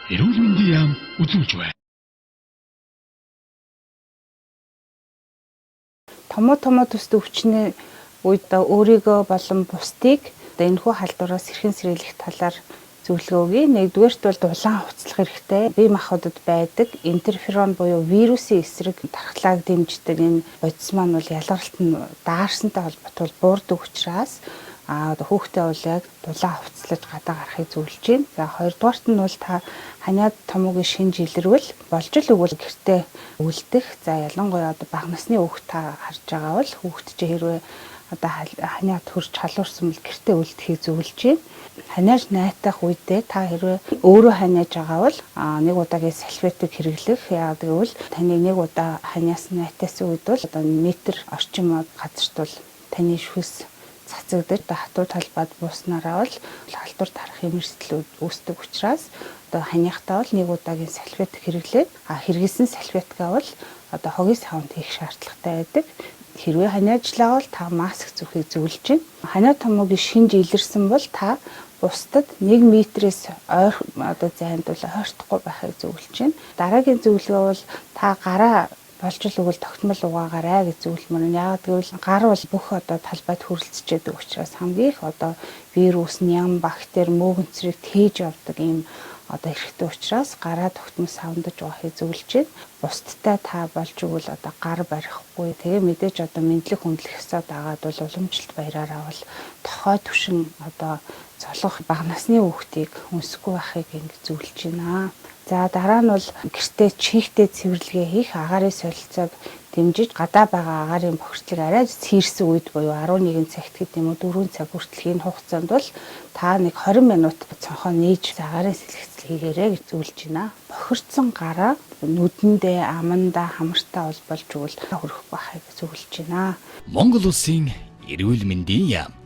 эрүүл мэндийн яам үзүүлж байна. Томо төстэй өвчнээ үед өөрийгөө болон бусдыг энэхүү халдвараас хэрхэн сэргийлэх талаар зөвлөгөө өгье. Нэгдүгээрт бол дулаан хувцлах хэрэгтэй. Бие махбодод байдаг интерферон буюу вирусын эсрэг тархлааг дэмждэг энэ бодис маань бол ялгаралт нь даарсантай холбоотой буурдаг учраас хүүхдээ бол яг дулаан хувцлаж гадаа гарахыг зөвлөж байна. За хоёрдугаарт нь бол та ханиад томоогийн шинж илэрвэл болж л өгвөл гэртээ үлдэх. За ялангуяа бага насны хүүхэд та харж байгаа бол хүүхэд чи хэрвээ ханиад хөрч халуурсан бол гэртээ үлдэхийг зөвлөж байна. Ханиаж найтах үедээ та хэрвээ өөрөө ханиаж байгаа бол нэг удаагийн салфетыг хэрэглэх. Яагаад гэвэл таны нэг удаа ханиасан найтасан үед бол метр орчим газарт бол таны шүс цацагдаж хатуу талбайд бууснараа бол халдвар тарах эмэрсдлүүд үүсдэг учраас ханиахтаа бол нэг удаагийн салфет хэрэглээд хэрэгэлсэн салфеткаа бол хогийн савнд хийх шаардлагатай байдаг. Хэрвээ ханиажлаа бол та маск зүүхийг зөвлөж байна. Ханиа томоогийн шинж илэрсэн бол та бусдад 1 метрээс зайд бол ойртохгүй байхыг зөвлөж байна. Дараагийн зөвлөгөө бол та гараа болж л өгвөл тогтмол угаагаарай гэж зөвлөмөр нь. Яагаад гэвэл гар бол бүх талбайд хүрэлцчихэд учраас хамгийн их вирус, ням, бактери, мөөгөнцрийг тээж явдаг ийм эрхтэй учраас гараа тогтмол савндаж угаахыг зөвлөж байна. Бусдтай та болж өгвөл гар барихгүй. Тэгээ мэдээж мэдлэг хүндлэх ёстой дагаад бол уламжлалт баяраараа бол тохой түшин золгох бага насны хүүхдийг өнсөхгүй байхыг ингэж зөвлөж байна. За дараа нь бол гэртээ чихтэй цэвэрлэгээ хийх, агаарын солилцоог дэмжиж гадаа байгаа агаарын бохирдлыг арай цээрсэн үед буюу 11 цагт гэдэг юм уу 4 цаг хүртэл энэ хугацаанд бол та нэг 20 минут цонхоо нээж агаарын сэлгэцэл хийгээрэй гэж зөвлөж байна. Бохирдсон гараа нүдэндээ, амандаа, хамартаа болж өгвөл хөрөх байхыг зөвлөж байна. Монгол улсын эрүүл мэндийн яам.